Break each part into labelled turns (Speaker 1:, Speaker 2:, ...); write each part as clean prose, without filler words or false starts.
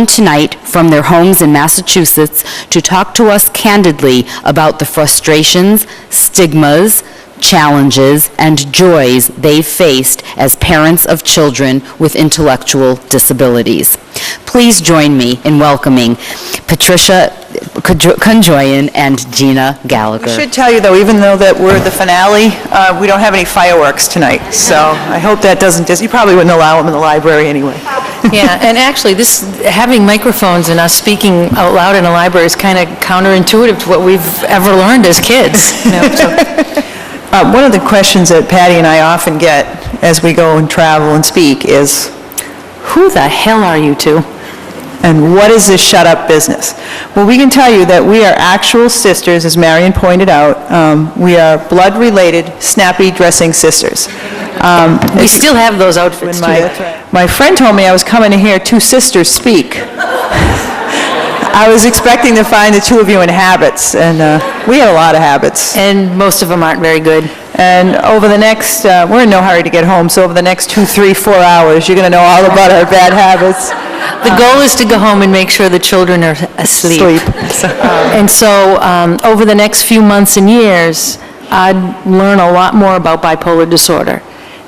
Speaker 1: joined tonight from their homes in Massachusetts to talk to us candidly about the frustrations, stigmas, challenges, and joys they've faced as parents of children with intellectual disabilities. Please join me in welcoming Patricia Conjoyan and Gina Gallagher.
Speaker 2: We should tell you, though, even though that we're the finale, we don't have any fireworks tonight, so I hope that doesn't you probably wouldn't allow them in the library anyway.
Speaker 3: Yeah, and actually, having microphones and us speaking out loud in a library is kind of counterintuitive to what we've ever learned as kids.
Speaker 2: One of the questions that Patty and I often get as we go and travel and speak is,
Speaker 3: Who the hell are you two?
Speaker 2: and what is this shut-up business? Well, we can tell you that we are actual sisters, as Marion pointed out. We are blood-related, snappy-dressing sisters.
Speaker 3: We still have those outfits, too.
Speaker 2: My friend told me I was coming to hear two sisters speak. I was expecting to find the two of you in habits, and we had a lot of habits.
Speaker 3: And most of them aren't very good.
Speaker 2: And over the next, we're in no hurry to get home, so over the next 2, 3, 4 hours, you're going to know all about our bad habits.
Speaker 3: The goal is to go home and make sure the children are asleep. And so over the next few months and years, I'd learn a lot more about bipolar disorder.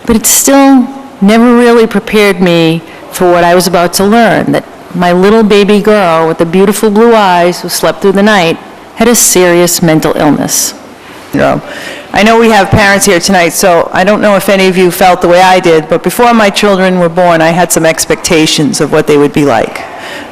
Speaker 3: But it still never really prepared me for what I was about to learn, that my little baby girl with the beautiful blue eyes who slept through the night had a serious mental illness.
Speaker 2: I know we have parents here tonight, so I don't know if any of you felt the way I did, but before my children were born, I had some expectations of what they would be like.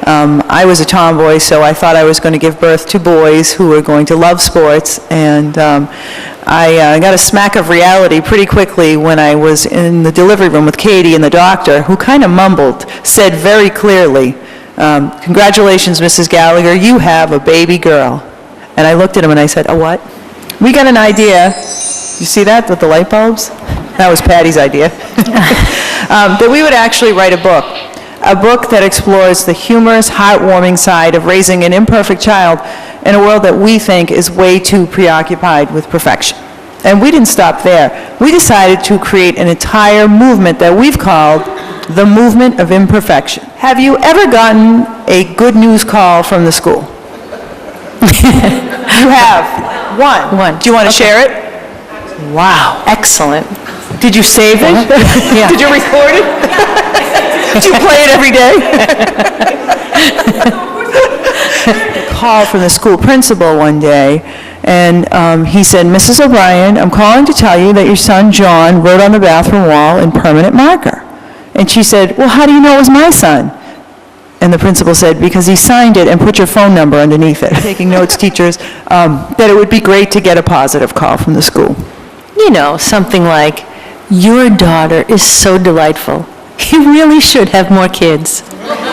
Speaker 2: I was a tomboy, so I thought I was going to give birth to boys who were going to love sports, and I got a smack of reality pretty quickly when I was in the delivery room with Katie and the doctor, who kind of mumbled, said very clearly, "Congratulations, Mrs. Gallagher, you have a baby girl." And I looked at him and I said, "A what?" We got an idea. You see that with the light bulbs? That was Patty's idea. That we would actually write a book that explores the humorous, heartwarming side of raising an imperfect child in a world that we think is way too preoccupied with perfection. And we didn't stop there. We decided to create an entire movement that we've called the Movement of Imperfection. Have you ever gotten a good news call from the school? You have. One. Do you want to share it?
Speaker 3: Wow, excellent.
Speaker 2: Did you save it?
Speaker 3: Yeah.
Speaker 2: Did you record it? Did you play it every day? A call from the school principal one day, and he said, "Mrs. O'Brien, I'm calling to tell you that your son John wrote on the bathroom wall in permanent marker." And she said, "Well, how do you know it was my son?" And the principal said, "Because he signed it and put your phone number underneath it." Taking notes, teachers, that it would be great to get a positive call from the school.
Speaker 3: You know, something like, "Your daughter is so delightful. You really should have more kids."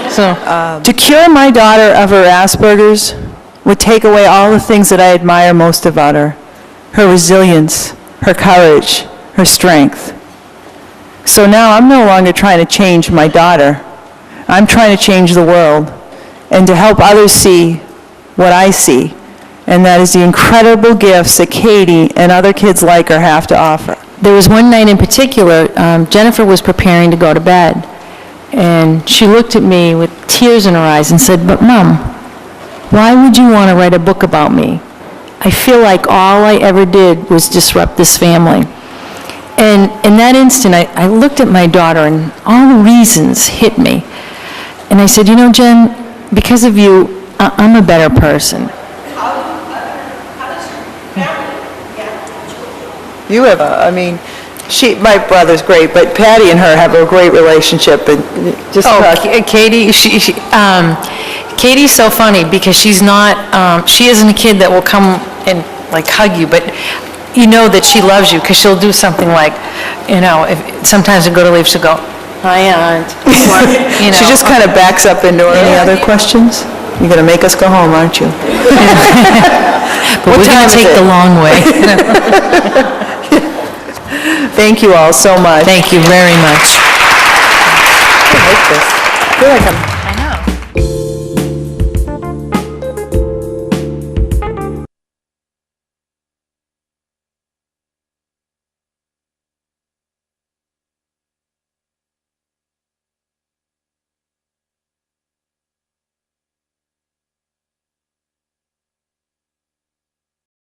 Speaker 3: So,
Speaker 2: to cure my daughter of her Asperger's would take away all the things that I admire most about her: her resilience, her courage, her strength. So now I'm no longer trying to change my daughter. I'm trying to change the world and to help others see what I see, and that is the incredible gifts that Katie and other kids like her have to offer.
Speaker 3: there was one night in particular, Jennifer was preparing to go to bed, and she looked at me with tears in her eyes and said, "But Mom, why would you want to write a book about me? I feel like all I ever did was disrupt this family." And in that instant, I looked at my daughter, and all the reasons hit me. And I said, "You know, Jen, because of you, I'm a better person."
Speaker 2: You have my brother's great, but Patty and her have a great relationship. And just
Speaker 3: Katie, Katie's so funny because she's not, she isn't a kid that will come and like hug you, but you know that she loves you because she'll do something like, you know, if sometimes I go to leave, she'll go, "Hi, Aunt." Or, you know,
Speaker 2: she just kind of backs up into her. Any other questions? You're going to make us go home, aren't you?
Speaker 3: But we're going to take the long way.
Speaker 2: Thank you all so much.
Speaker 3: Thank you very much.
Speaker 2: I like this. I feel like I'm